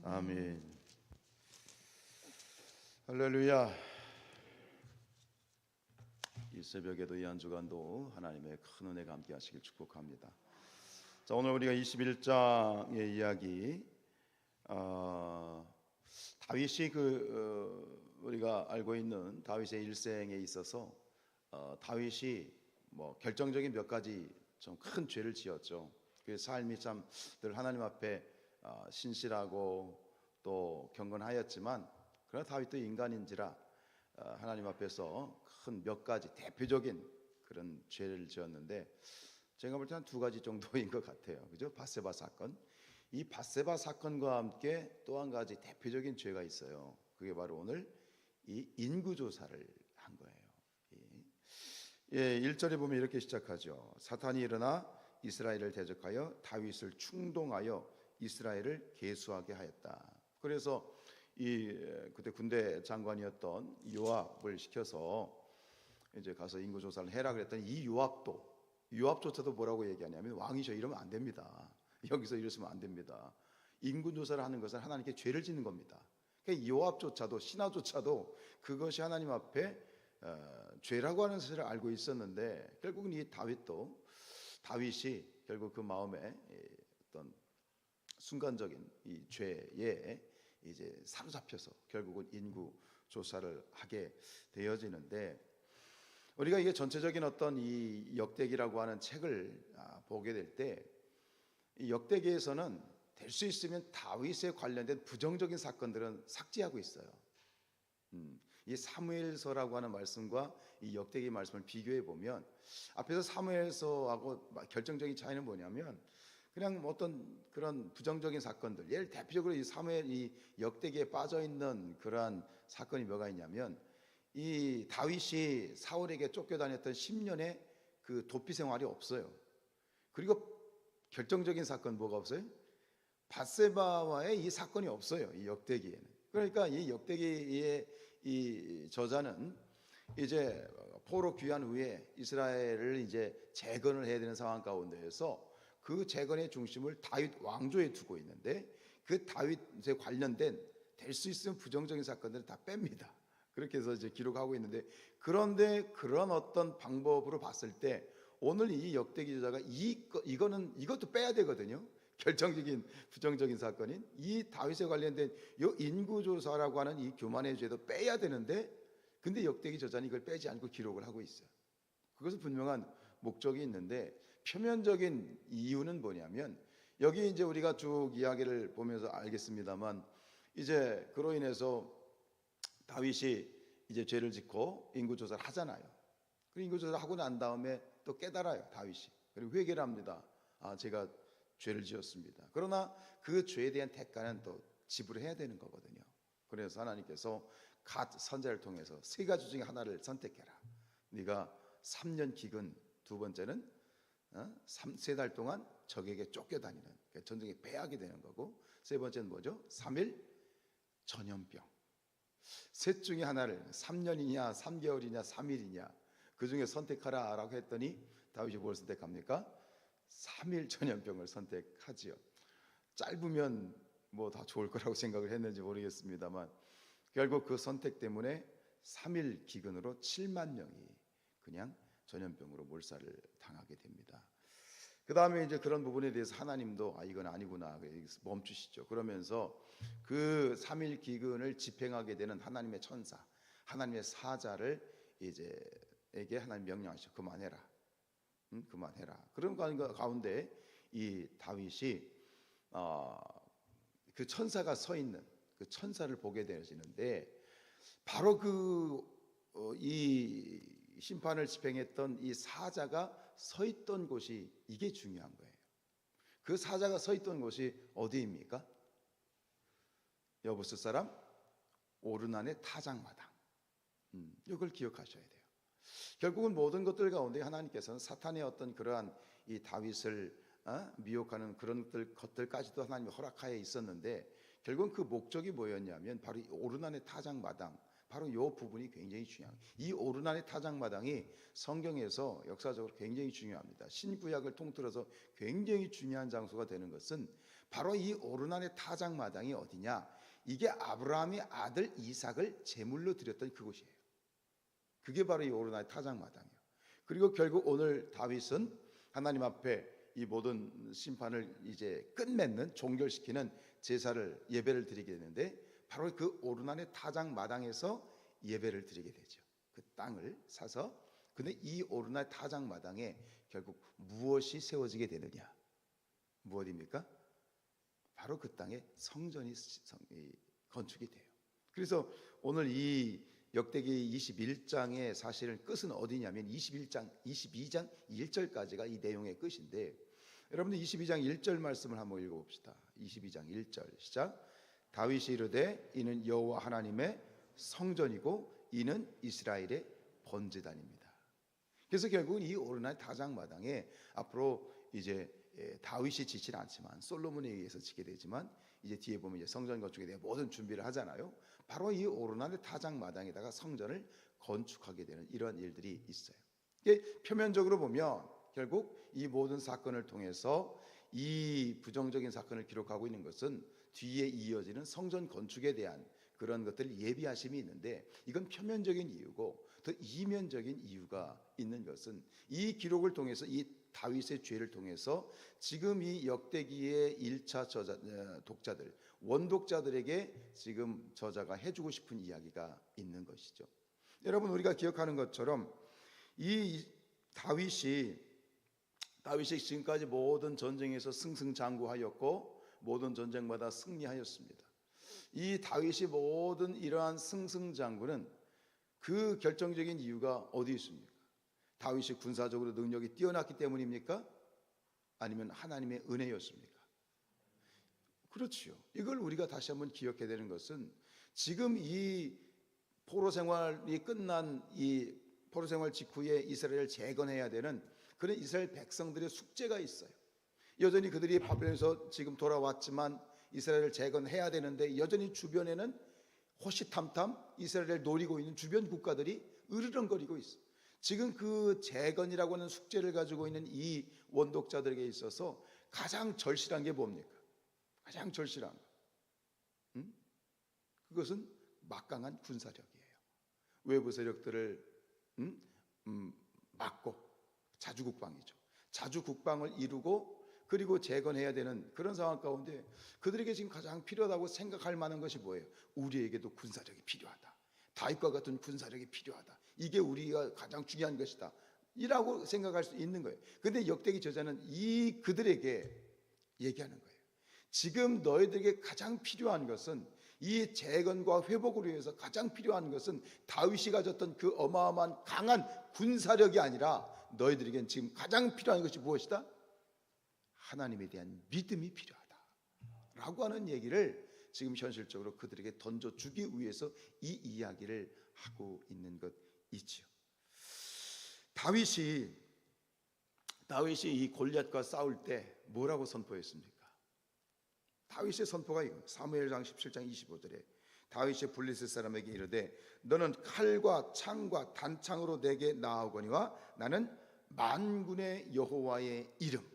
아멘. 할렐루야. 이 새벽에도 이 한 주간도 하나님의 큰 은혜가 함께 하시길 축복합니다. 자, 오늘 우리가 21장의 이야기, 다윗이 우리가 알고 있는 다윗의 일생에 있어서 다윗이 결정적인 몇 가지 좀 큰 죄를 지었죠. 그 삶이 참 늘 하나님 앞에 신실하고 또 경건하였지만, 그러나 다윗도 인간인지라 하나님 앞에서 큰 몇 가지 대표적인 그런 죄를 지었는데, 제가 볼 때 한 두 가지 정도인 것 같아요. 그죠? 밧세바 사건. 이 밧세바 사건과 함께 또 한 가지 대표적인 죄가 있어요. 그게 바로 오늘 이 인구조사를 한 거예요. 1절에 보면 이렇게 시작하죠. 사탄이 일어나 이스라엘을 대적하여 다윗을 충동하여 이스라엘을 계수하게 하였다. 그래서 그때 군대 장관이었던 요압을 시켜서 이제 가서 인구 조사를 해라 그랬더니, 이 요압조차도 뭐라고 얘기하냐면, 왕이셔 이러면 안 됩니다. 여기서 이러시면 안 됩니다. 인구 조사를 하는 것은 하나님께 죄를 짓는 겁니다. 그러니까 요압조차도, 신하조차도 그것이 하나님 앞에 죄라고 하는 사실을 알고 있었는데, 결국은 이 다윗이 결국 그 마음에 어떤 순간적인 이 죄에 이제 사로잡혀서 결국은 인구 조사를 하게 되어지는데, 우리가 이게 전체적인 어떤 이 역대기라고 하는 책을 보게 될 때, 이 역대기에서는 될 수 있으면 다윗에 관련된 부정적인 사건들은 삭제하고 있어요. 이 사무엘서라고 하는 말씀과 이 역대기 말씀을 비교해 보면, 앞에서 사무엘서하고 결정적인 차이는 뭐냐면, 그냥 어떤 그런 부정적인 사건들, 예를 대표적으로 이 사무엘, 이 역대기에 빠져 있는 그러한 사건이 뭐가 있냐면, 이 다윗이 사울에게 쫓겨다녔던 10년의 그 도피 생활이 없어요. 그리고 결정적인 사건 뭐가 없어요? 밧세바와의 이 사건이 없어요, 이 역대기에는. 그러니까 이 역대기의 이 저자는 이제 포로 귀환 후에 이스라엘을 이제 재건을 해야 되는 상황 가운데에서 그 재건의 중심을 다윗 왕조에 두고 있는데, 그 다윗에 관련된 될 수 있으면 부정적인 사건들을 다 뺍니다. 그렇게 해서 이제 기록하고 있는데, 그런데 그런 어떤 방법으로 봤을 때 오늘 이 역대기 저자가 이것도 빼야 되거든요. 결정적인 부정적인 사건인 이 다윗에 관련된 이 인구조사라고 하는 이 교만의 죄도 빼야 되는데, 근데 역대기 저자는 이걸 빼지 않고 기록을 하고 있어요. 그것은 분명한 목적이 있는데, 표면적인 이유는 뭐냐면, 여기 이제 우리가 쭉 이야기를 보면서 알겠습니다만, 이제 그로 인해서 다윗이 이제 죄를 짓고 인구조사를 하잖아요. 그 인구조사를 하고 난 다음에 또 깨달아요, 다윗이. 그리고 회개를 합니다. 제가 죄를 지었습니다. 그러나 그 죄에 대한 대가는 또 지불해야 되는 거거든요. 그래서 하나님께서 갓 선지자를 통해서 세 가지 중에 하나를 선택해라. 네가 3년 기근, 두 번째는 3달 동안 적에게 쫓겨다니는, 그러니까 전쟁에 패하게 되는 거고, 세 번째는 뭐죠? 3일 전염병. 셋 중에 하나를 3년이냐 3개월이냐 3일이냐 그 중에 선택하라 라고 했더니, 다윗이 뭘 선택합니까? 3일 전염병을 선택하지요. 짧으면 뭐 다 좋을 거라고 생각을 했는지 모르겠습니다만, 결국 그 선택 때문에 3일 기근으로 7만 명이 그냥 전염병으로 몰살을 당하게 됩니다. 그 다음에 이제 그런 부분에 대해서 하나님도 이건 아니구나 멈추시죠. 그러면서 그 3일 기근을 집행하게 되는 하나님의 천사, 하나님의 사자를 에게 하나님 명령하시죠. 그만해라. 그만해라. 그런 가운데 이 다윗이 그 천사가 서 있는 그 천사를 보게 되어지는데, 바로 이 심판을 집행했던 이 사자가 서 있던 곳이, 이게 중요한 거예요. 그 사자가 서 있던 곳이 어디입니까? 여부스 사람 오르난의 타작마당. 이걸 기억하셔야 돼요. 결국은 모든 것들 가운데 하나님께서는 사탄의 어떤 그러한 이 다윗을 미혹하는 그런 것들까지도 하나님이 허락하에 있었는데, 결국은 그 목적이 뭐였냐면 바로 이 오르난의 타작마당, 바로 이 부분이 굉장히 중요합니다. 이 오르난의 타작마당이 성경에서 역사적으로 굉장히 중요합니다. 신구약을 통틀어서 굉장히 중요한 장소가 되는 것은 바로 이 오르난의 타작마당이 어디냐? 이게 아브라함의 아들 이삭을 제물로 드렸던 그곳이에요. 그게 바로 이 오르난의 타작마당이에요. 그리고 결국 오늘 다윗은 하나님 앞에 이 모든 심판을 이제 끝맺는 종결시키는 제사를 예배를 드리게 되는데 바로 그 오르난의 타작마당에서 예배를 드리게 되죠. 그 땅을 사서. 근데 이 오르난 타작마당에 결국 무엇이 세워지게 되느냐? 무엇입니까? 바로 그 땅에 성전이 건축이 돼요. 그래서 오늘 이 역대기 21장의 사실은 끝은 어디냐면 22장 1절까지가 이 내용의 끝인데, 여러분들 22장 1절 말씀을 한번 읽어봅시다. 22장 1절 시작. 다윗이 이르되 이는 여호와 하나님의 성전이고 이는 이스라엘의 번제단입니다. 그래서 결국은 이 오르난 타작마당에 앞으로 이제 다윗이 짓지는 않지만 솔로몬에 의해서 짓게 되지만 이제 뒤에 보면 이제 성전 건축에 대한 모든 준비를 하잖아요. 바로 이 오르난의 타작마당에다가 성전을 건축하게 되는 이러한 일들이 있어요. 이게 표면적으로 보면 결국 이 모든 사건을 통해서 이 부정적인 사건을 기록하고 있는 것은 뒤에 이어지는 성전 건축에 대한 그런 것들 예비하심이 있는데, 이건 표면적인 이유고 더 이면적인 이유가 있는 것은 이 기록을 통해서 이 다윗의 죄를 통해서 지금 이 역대기의 1차 독자들, 원독자들에게 지금 저자가 해주고 싶은 이야기가 있는 것이죠. 여러분, 우리가 기억하는 것처럼 이 다윗이 지금까지 모든 전쟁에서 승승장구하였고 모든 전쟁마다 승리하였습니다. 이 다윗이 모든 이러한 승승장구는 그 결정적인 이유가 어디 있습니까? 다윗이 군사적으로 능력이 뛰어났기 때문입니까? 아니면 하나님의 은혜였습니까? 그렇지요. 이걸 우리가 다시 한번 기억해야 되는 것은 지금 이 포로 생활이 끝난 이 포로 생활 직후에 이스라엘을 재건해야 되는 그런 이스라엘 백성들의 숙제가 있어요. 여전히 그들이 바벨론에서 지금 돌아왔지만 이스라엘을 재건해야 되는데 여전히 주변에는 호시탐탐 이스라엘을 노리고 있는 주변 국가들이 으르렁거리고 있어요. 지금 그 재건이라고 하는 숙제를 가지고 있는 이 원독자들에게 있어서 가장 절실한 게 뭡니까? 가장 절실한 거. 그것은 막강한 군사력이에요. 외부 세력들을 막고 자주국방이죠. 자주국방을 이루고 그리고 재건해야 되는 그런 상황 가운데 그들에게 지금 가장 필요하다고 생각할 만한 것이 뭐예요? 우리에게도 군사력이 필요하다. 다윗과 같은 군사력이 필요하다. 이게 우리가 가장 중요한 것이다. 이라고 생각할 수 있는 거예요. 그런데 역대기 저자는 이 그들에게 얘기하는 거예요. 지금 너희들에게 가장 필요한 것은 이 재건과 회복을 위해서 가장 필요한 것은 다윗이 가졌던 그 어마어마한 강한 군사력이 아니라 너희들에겐 지금 가장 필요한 것이 무엇이다? 하나님에 대한 믿음이 필요하다 라고 하는 얘기를 지금 현실적으로 그들에게 던져주기 위해서 이 이야기를 하고 있는 것이지요. 다윗이 이 골리앗과 싸울 때 뭐라고 선포했습니까? 다윗의 선포가 이거 사무엘상 17장 25절에 다윗이 블레셋 사람에게 이르되 너는 칼과 창과 단창으로 내게 나아오거니와 나는 만군의 여호와의 이름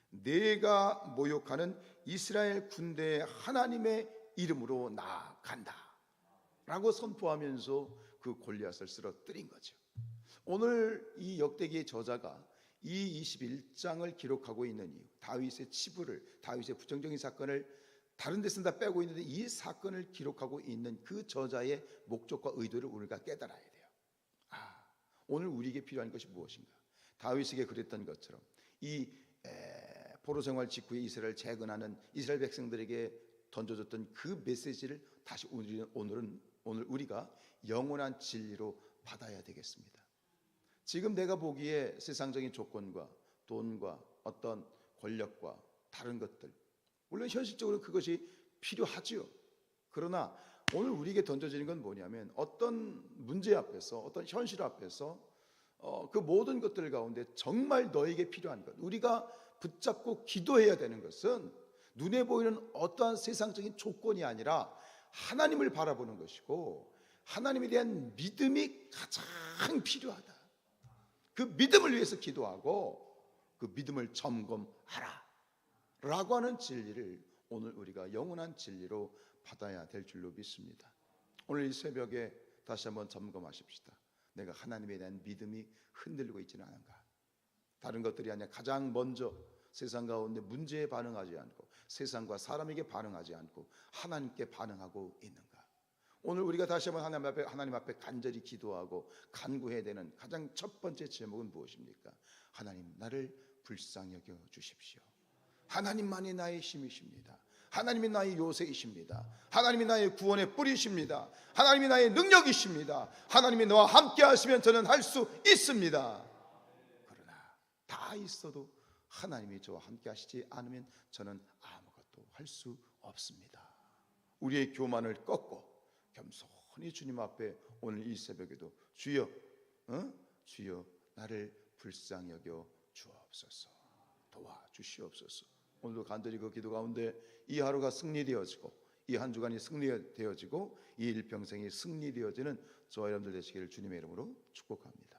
내가 모욕하는 이스라엘 군대의 하나님의 이름으로 나아간다 라고 선포하면서 그 골리앗을 쓰러뜨린 거죠. 오늘 이 역대기의 저자가 이 21장을 기록하고 있는 이유, 다윗의 치부를, 다윗의 부정적인 사건을 다른 데서는 다 빼고 있는데 이 사건을 기록하고 있는 그 저자의 목적과 의도를 우리가 깨달아야 돼요. 오늘 우리에게 필요한 것이 무엇인가? 다윗에게 그랬던 것처럼 이 포로 생활 직후에 이스라엘 재건하는 이스라엘 백성들에게 던져줬던 그 메시지를 다시 오늘 우리가 영원한 진리로 받아야 되겠습니다. 지금 내가 보기에 세상적인 조건과 돈과 어떤 권력과 다른 것들, 물론 현실적으로 그것이 필요하지요. 그러나 오늘 우리에게 던져지는 건 뭐냐면 어떤 문제 앞에서, 어떤 현실 앞에서 그 모든 것들 가운데 정말 너에게 필요한 것, 우리가 붙잡고 기도해야 되는 것은 눈에 보이는 어떠한 세상적인 조건이 아니라 하나님을 바라보는 것이고, 하나님에 대한 믿음이 가장 필요하다. 그 믿음을 위해서 기도하고 그 믿음을 점검하라 라고 하는 진리를 오늘 우리가 영원한 진리로 받아야 될 줄로 믿습니다. 오늘 이 새벽에 다시 한번 점검하십시다. 내가 하나님에 대한 믿음이 흔들리고 있지는 않은가? 다른 것들이 아니라 가장 먼저 세상 가운데 문제에 반응하지 않고 세상과 사람에게 반응하지 않고 하나님께 반응하고 있는가? 오늘 우리가 다시 한번 하나님 앞에 간절히 기도하고 간구해야 되는 가장 첫 번째 제목은 무엇입니까? 하나님, 나를 불쌍히 여겨 주십시오. 하나님만이 나의 힘이십니다. 하나님이 나의 요새이십니다. 하나님이 나의 구원의 뿌리십니다. 하나님이 나의 능력이십니다. 하나님이 너와 함께 하시면 저는 할 수 있습니다. 그러나 다 있어도 하나님이 저와 함께 하시지 않으면 저는 아무것도 할 수 없습니다. 우리의 교만을 꺾고 겸손히 주님 앞에 오늘 이 새벽에도 주여, 주여 나를 불쌍히 여겨 주옵소서, 도와주시옵소서. 오늘도 간절히 그 기도 가운데 이 하루가 승리되어지고 이 한 주간이 승리되어지고 이 일평생이 승리되어지는 저와 여러분들 되시기를 주님의 이름으로 축복합니다.